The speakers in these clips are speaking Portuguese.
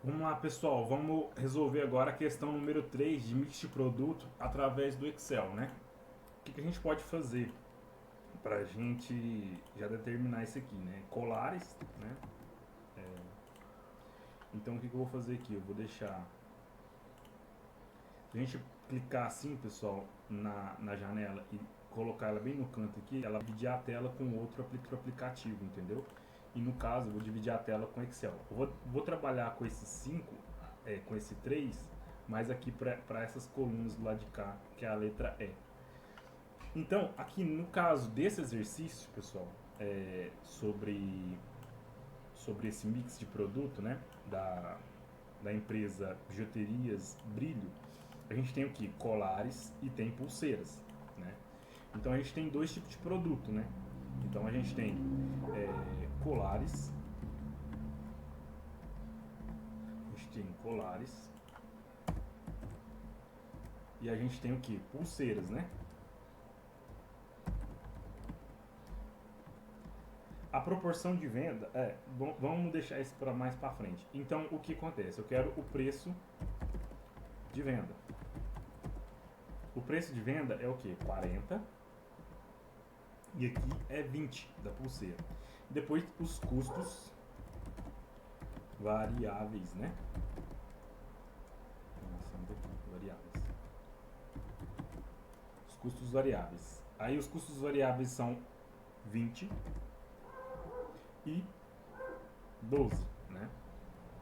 Vamos lá, pessoal, vamos resolver agora a questão número 3 de mix de produto através do Excel, né? O que a gente pode fazer para a gente já determinar isso aqui, né? Colares, né? Então o que eu vou fazer aqui? Eu vou deixar... Se a gente clicar assim, pessoal, na janela e colocar ela bem no canto aqui, ela vai dividir a tela com outro aplicativo, entendeu? E no caso, eu vou dividir a tela com Excel. Eu vou trabalhar com esses 5, com esse 3, mas aqui para essas colunas do lado de cá, que é a letra E. Então, aqui no caso desse exercício, pessoal, sobre esse mix de produto, né, da empresa Bijuterias Brilho, a gente tem o que? Colares e tem pulseiras, né? Então a gente tem dois tipos de produto, né? Então a gente tem colares, a gente tem colares e a gente tem o que? Pulseiras, né? A proporção de venda vamos deixar isso para mais para frente. Então o que acontece? Eu quero o preço de venda. O preço de venda é o que? 40 e aqui é 20 da pulseira. Depois os custos variáveis, né? Variáveis. Os custos variáveis. Aí os custos variáveis são 20 e 12, né?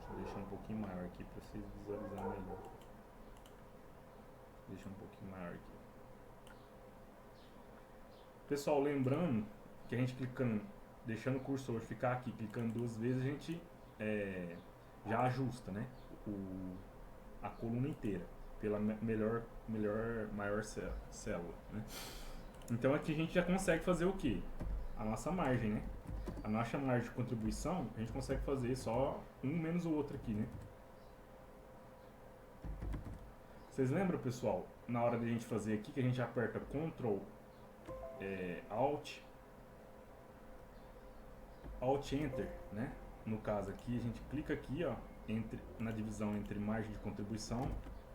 Deixa eu deixar um pouquinho maior aqui para vocês visualizarem melhor. Deixa um pouquinho maior aqui. Pessoal, lembrando que a gente clicando, deixando o cursor ficar aqui, clicando duas vezes, a gente já ajusta, né? A coluna inteira pela maior célula, né? Então aqui a gente já consegue fazer o que? A nossa margem, né? A nossa margem de contribuição, a gente consegue fazer só um menos o outro aqui, né? Vocês lembram, pessoal, na hora de a gente fazer aqui, que a gente aperta Ctrl Alt, Alt Enter, né? No caso aqui, a gente clica aqui, ó, na divisão entre margem de contribuição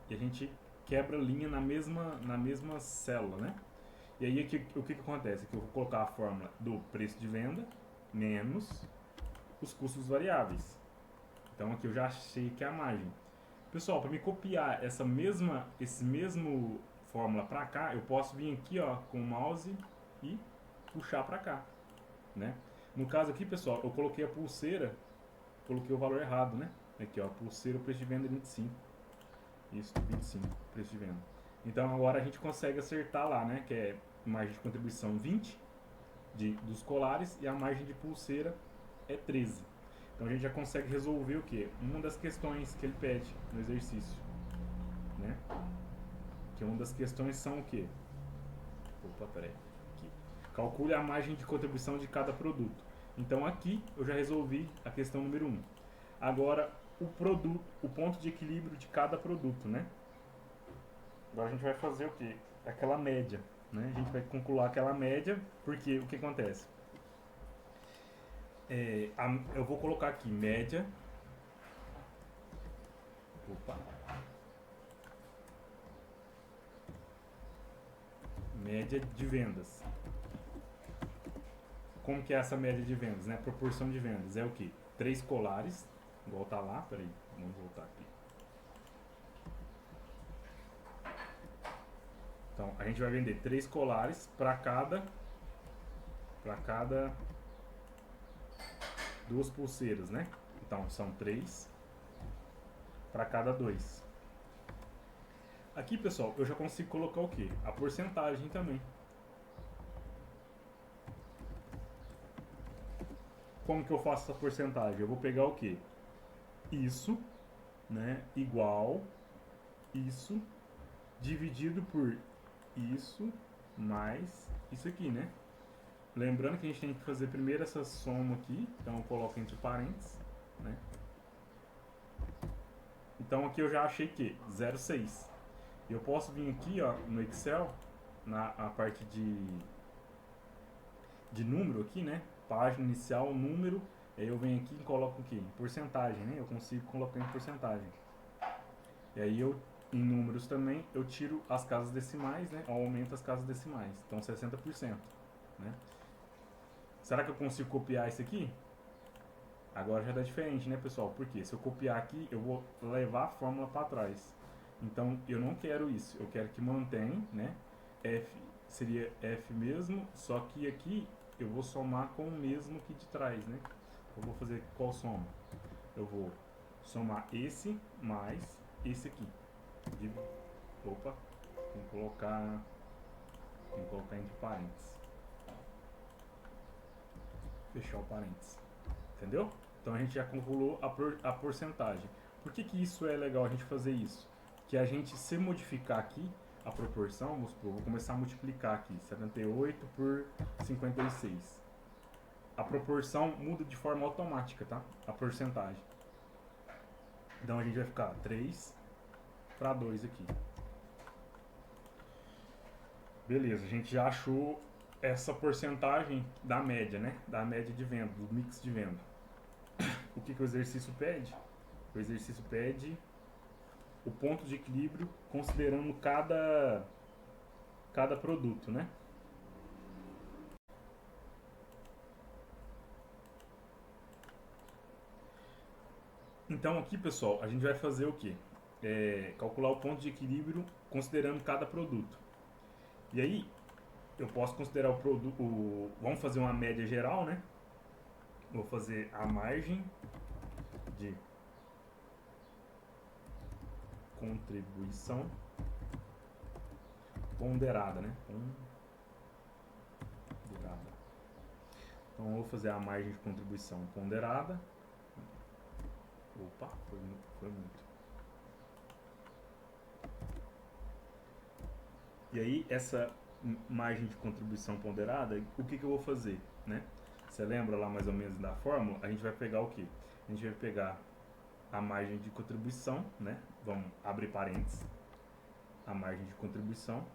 e a gente quebra a linha na mesma célula, né? E aí aqui, o que acontece? Que eu vou colocar a fórmula do preço de venda menos os custos variáveis. Então aqui eu já achei que é a margem. Pessoal, para me copiar esse mesmo fórmula para cá, eu posso vir aqui, ó, com o mouse e puxar para cá, né? No caso aqui, pessoal, eu coloquei a pulseira, coloquei o valor errado, né? Aqui, ó, pulseira, o preço de venda é 25. Isso, 25, preço de venda. Então agora a gente consegue acertar lá, né? Que é margem de contribuição 20 dos colares e a margem de pulseira é 13. Então a gente já consegue resolver o que? Uma das questões que ele pede no exercício, né? Que uma das questões são o que? Opa, peraí. Aqui. Calcule a margem de contribuição de cada produto. Então aqui eu já resolvi a questão número 1. Agora o ponto de equilíbrio de cada produto, né? Agora a gente vai fazer o que? Aquela média, né? A gente vai calcular aquela média, porque o que acontece? Eu vou colocar aqui média. Opa. Média de vendas. Como que é essa média de vendas, né? Proporção de vendas é o que? 3 colares, igual tá lá, peraí, vamos voltar aqui. Então, a gente vai vender 3 colares para cada duas pulseiras, né? Então, são 3 para cada 2. Aqui, pessoal, eu já consigo colocar o que? A porcentagem também. Como que eu faço essa porcentagem? Eu vou pegar o que? Isso, né? Igual isso dividido por isso mais isso aqui, né? Lembrando que a gente tem que fazer primeiro essa soma aqui, então eu coloco entre parênteses, né? Então aqui eu já achei que 0,6. Eu posso vir aqui, ó, no Excel, na a parte de número aqui, né? Página inicial, número, Aí eu venho aqui e coloco o quê? Em porcentagem, né? Eu consigo colocar em porcentagem. E aí eu, em números também, eu tiro as casas decimais, né? Eu aumento as casas decimais. Então 60%, né? Será que eu consigo copiar isso aqui? Agora já dá diferente, né, pessoal? Porque se eu copiar aqui, eu vou levar a fórmula para trás. Então eu não quero isso. Eu quero que mantenha, né? F seria F mesmo, só que aqui eu vou somar com o mesmo que de trás, né? Eu vou fazer qual soma? Eu vou somar esse mais esse aqui. Opa, tem que colocar entre parênteses. Fechar o parênteses. Entendeu? Então a gente já calculou a porcentagem. Por que isso é legal a gente fazer isso? Que a gente, se modificar aqui a proporção, vamos supor, vou começar a multiplicar aqui, 78 por 56. A proporção muda de forma automática, tá? A porcentagem. Então a gente vai ficar 3 para 2 aqui. Beleza, a gente já achou essa porcentagem da média, né? Da média de venda, do mix de venda. O que o exercício pede? O exercício pede o ponto de equilíbrio considerando cada produto, né? Então aqui, pessoal, a gente vai fazer o quê? Calcular o ponto de equilíbrio considerando cada produto. E aí, eu posso considerar o produto... Vamos fazer uma média geral, né? Vou fazer a margem de contribuição ponderada, né? Ponderada. Então, eu vou fazer a margem de contribuição ponderada. Opa, foi muito. E aí, essa margem de contribuição ponderada, o que eu vou fazer, né? Você lembra lá mais ou menos da fórmula? A gente vai pegar o quê? A gente vai pegar a margem de contribuição, né? Vamos abrir parênteses. A margem de contribuição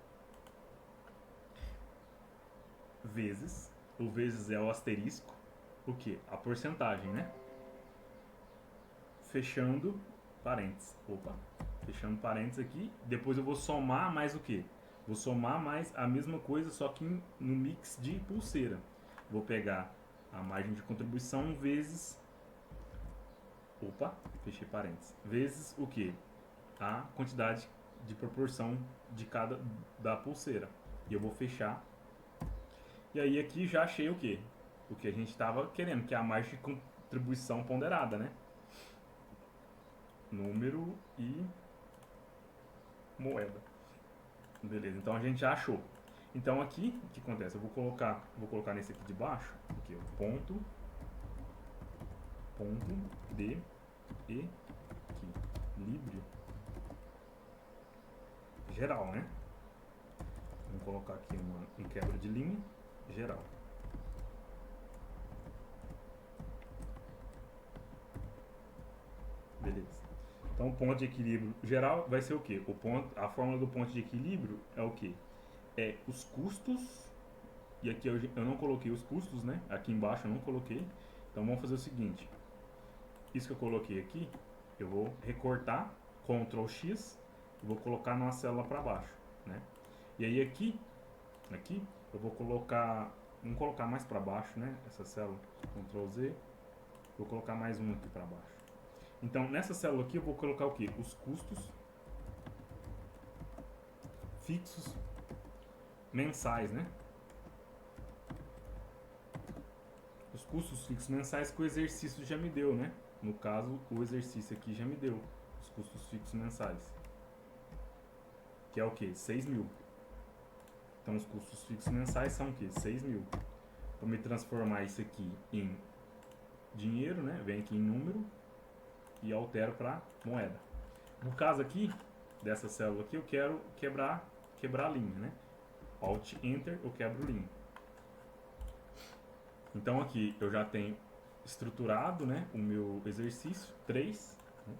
vezes, o vezes é o asterisco, o que? A porcentagem, né? Fechando parênteses. Opa, fechando parênteses aqui. Depois eu vou somar mais o que? Vou somar mais a mesma coisa, só que no mix de pulseira. Vou pegar a margem de contribuição vezes... Opa, fechei parênteses. Vezes o que? A quantidade de proporção de cada da pulseira. E eu vou fechar. E aí aqui já achei o que? O que a gente estava querendo, que é a margem de contribuição ponderada, né? Número e moeda. Beleza, então a gente já achou. Então aqui, o que acontece? Eu vou colocar nesse aqui de baixo, aqui, o ponto de equilíbrio geral, né? Vamos colocar aqui em quebra de linha geral. Beleza. Então o ponto de equilíbrio geral vai ser o quê? A fórmula do ponto de equilíbrio é o quê? É os custos, e aqui eu não coloquei os custos, né? Aqui embaixo eu não coloquei. Então vamos fazer o seguinte. Isso que eu coloquei aqui, eu vou recortar, Ctrl X, e vou colocar numa célula para baixo, né? E aí aqui eu vou colocar, vamos colocar mais para baixo, né? Essa célula, Ctrl Z, vou colocar mais um aqui para baixo. Então nessa célula aqui eu vou colocar o que? Os custos fixos mensais, né? Os custos fixos mensais que o exercício já me deu, né? No caso, o exercício aqui já me deu os custos fixos mensais. Que é o que? 6 mil. Então, os custos fixos mensais são o que? 6 mil. Vou me transformar isso aqui em dinheiro, né? Vem aqui em número e altero para moeda. No caso aqui, dessa célula aqui, eu quero quebrar a linha, né? Alt Enter, eu quebro linha. Então aqui eu já tenho estruturado, né, o meu exercício 3. Né?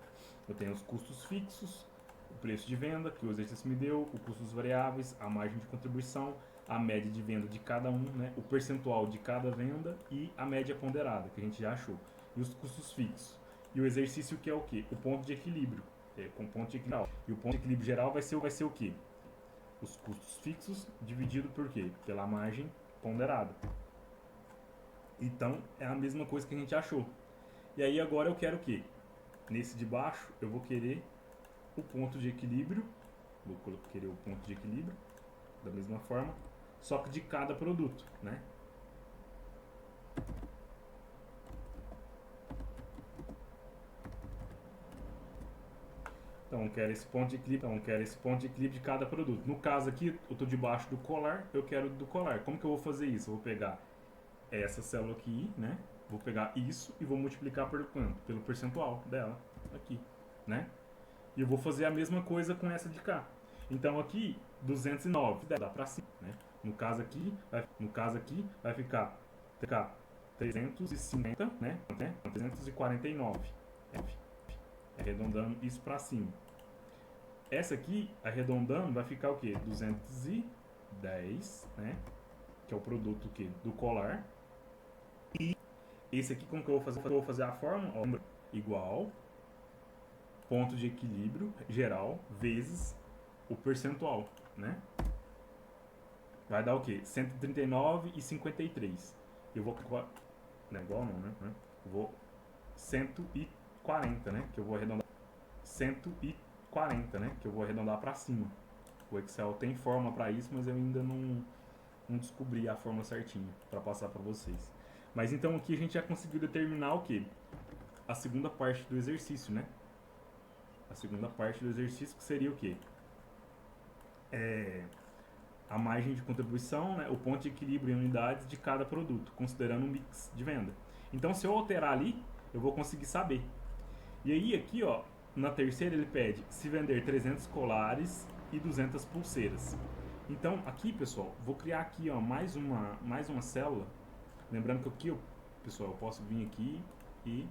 Eu tenho os custos fixos, o preço de venda que o exercício me deu, os custos variáveis, a margem de contribuição, a média de venda de cada um, né, o percentual de cada venda e a média ponderada, que a gente já achou. e os custos fixos. E o exercício que é o quê? O ponto de equilíbrio. Com ponto de equilíbrio. E o ponto de equilíbrio geral vai ser o quê? Os custos fixos dividido por quê? Pela margem ponderada. Então, é a mesma coisa que a gente achou. E aí agora eu quero o quê? Nesse de baixo, eu vou querer o ponto de equilíbrio. Vou querer o ponto de equilíbrio, da mesma forma, só que de cada produto, né? Então, eu quero esse ponto de equilíbrio de cada produto. No caso aqui, eu estou debaixo do colar, eu quero do colar. Como que eu vou fazer isso? Eu vou pegar essa célula aqui, né? Vou pegar isso e vou multiplicar por quanto? Pelo percentual dela, aqui, né? E eu vou fazer a mesma coisa com essa de cá. Então aqui, 209, dá pra cima, né? No caso aqui vai ficar 350, né? 349. Arredondando isso pra cima. Essa aqui, arredondando, vai ficar o quê? 210, né? Que é o produto que do colar. E esse aqui, como que eu vou fazer? Eu vou fazer a fórmula, ó, igual ponto de equilíbrio geral vezes o percentual, né? Vai dar o quê? 139,53. Eu vou... Não é igual não, né? Eu vou 140, né? Que eu vou arredondar 140, né? Que eu vou arredondar para cima. O Excel tem forma para isso, mas eu ainda não descobri a forma certinha para passar para vocês. Mas então aqui a gente já conseguiu determinar o quê? A segunda parte do exercício, né? A segunda parte do exercício que seria o quê? A margem de contribuição, né? O ponto de equilíbrio em unidades de cada produto, considerando um mix de venda. Então, se eu alterar ali, eu vou conseguir saber. E aí, aqui, ó, na terceira ele pede se vender 300 colares e 200 pulseiras. Então, aqui, pessoal, vou criar aqui, ó, mais uma célula. Lembrando que aqui, pessoal, eu posso vir aqui e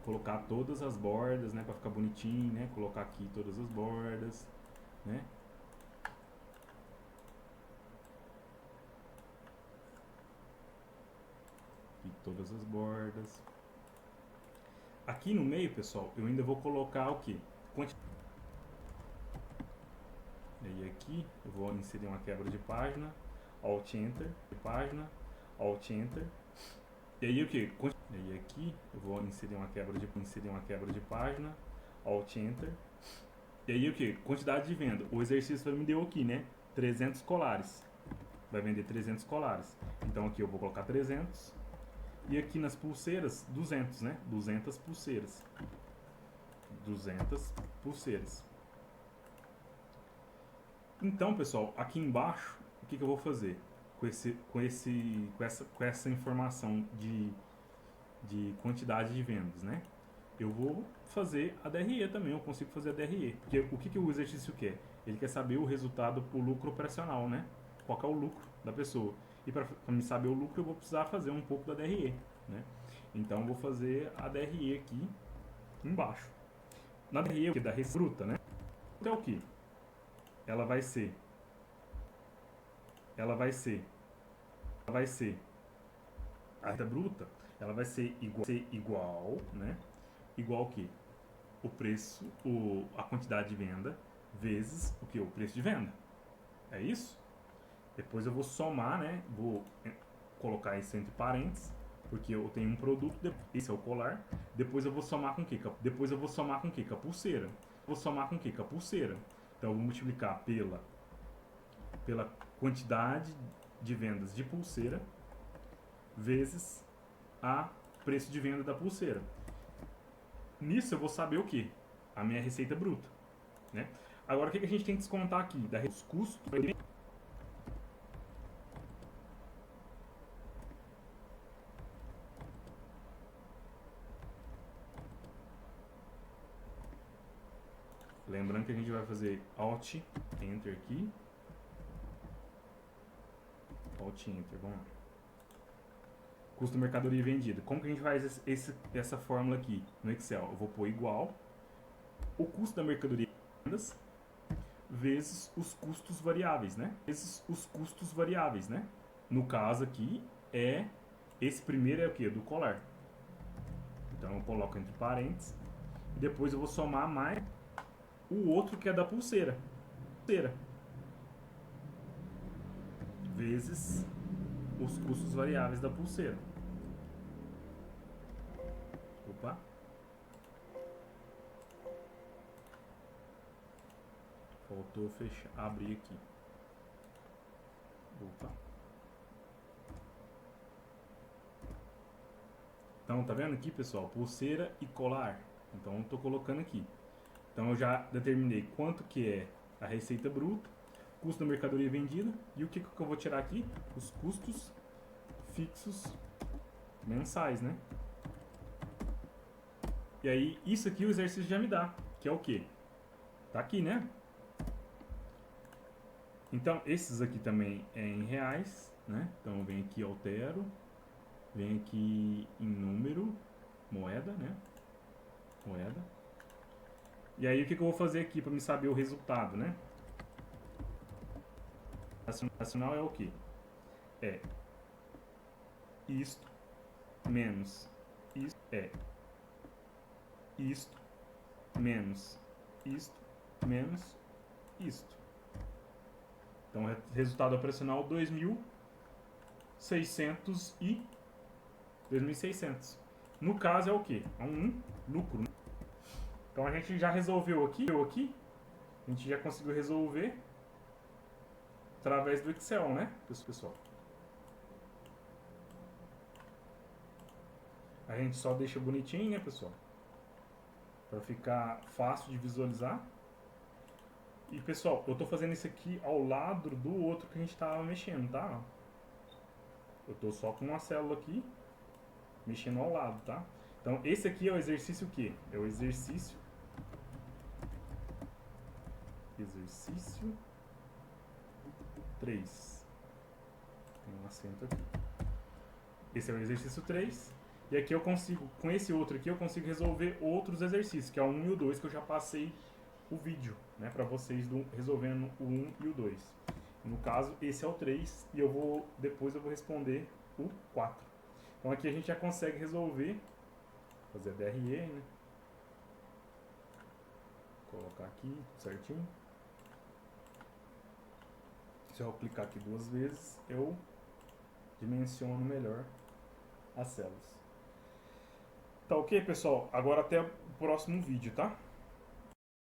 colocar todas as bordas, né, para ficar bonitinho, né? Colocar aqui todas as bordas, né? E todas as bordas. Aqui no meio, pessoal, eu ainda vou colocar o que? E aqui eu vou inserir uma quebra de página, Alt Enter, de página, Alt Enter. E aí o que? E aí aqui eu vou inserir uma quebra de página, Alt Enter. E aí o que? Quantidade de venda. O exercício me deu aqui, né? 300 colares. Vai vender 300 colares. Então aqui eu vou colocar 300. E aqui nas pulseiras, 200, né? 200 pulseiras. 200 pulseiras. Então, pessoal, aqui embaixo, o que eu vou fazer com essa informação de quantidade de vendas, né? Eu vou fazer a DRE também, eu consigo fazer a DRE. Porque o que o exercício quer? Ele quer saber o resultado, o lucro operacional, né? Qual é o lucro da pessoa. E para me saber o lucro, eu vou precisar fazer um pouco da DRE, né? Então, eu vou fazer a DRE aqui embaixo. Na DRE, o que? Da receita bruta, né? É o que? Ela vai ser a receita bruta, ela vai ser igual, né? Igual que o preço, a quantidade de venda vezes o que? O preço de venda. É isso? Depois eu vou somar, né? Vou colocar isso entre parênteses, porque eu tenho um produto, esse é o colar. Depois eu vou somar com o quê? Depois eu vou somar com o quê? Com a pulseira. Vou somar com o quê? Com a pulseira. Então eu vou multiplicar pela quantidade de vendas de pulseira vezes a preço de venda da pulseira. Nisso eu vou saber o que? A minha receita bruta, né? Agora o que a gente tem que descontar aqui? Dos custos. Lembrando que a gente vai fazer Alt Enter aqui. Alt Enter, vamos lá. Custo mercadoria vendida. Como que a gente faz essa fórmula aqui no Excel? Eu vou pôr igual o custo da mercadoria vendas vezes os custos variáveis, né? Vezes os custos variáveis, né? No caso aqui esse primeiro é o que? Do colar. Então eu coloco entre parênteses. E depois eu vou somar mais o outro que é da pulseira. Vezes os custos variáveis da pulseira. Opa. Faltou fechar, abrir aqui. Opa. Então, tá vendo aqui, pessoal? Pulseira e colar. Então, eu tô colocando aqui. Então, eu já determinei quanto que é a receita bruta, custo da mercadoria vendida e o que eu vou tirar aqui? Os custos fixos mensais, né? E aí, isso aqui o exercício já me dá, que é o quê? Tá aqui, né? Então, esses aqui também é em reais, né? Então, eu venho aqui, altero, venho aqui em número, moeda, né? Moeda. E aí, o que eu vou fazer aqui para me saber o resultado, né? Racional é o quê? É isto menos isto, isto menos isto menos isto. Então, resultado operacional 2.600. No caso é o quê? É um lucro. Então a gente já resolveu aqui, a gente já conseguiu resolver através do Excel, né, pessoal? A gente só deixa bonitinho, né, pessoal? Para ficar fácil de visualizar. E, pessoal, eu tô fazendo isso aqui ao lado do outro que a gente tava mexendo, tá? Eu tô só com uma célula aqui, mexendo ao lado, tá? Então, esse aqui é o exercício o quê? É o exercício 3. Tem um acento aqui. Esse é o exercício 3. E aqui eu consigo, com esse outro aqui, eu consigo resolver outros exercícios, que é o 1 e o 2, que eu já passei o vídeo, né, para vocês resolvendo o 1 e o 2. No caso, esse é o 3 e depois eu vou responder o 4. Então aqui a gente já consegue resolver, fazer a DRE, né? Colocar aqui certinho. Se eu clicar aqui 2 vezes, eu dimensiono melhor as células. Tá ok, pessoal? Agora até o próximo vídeo, tá?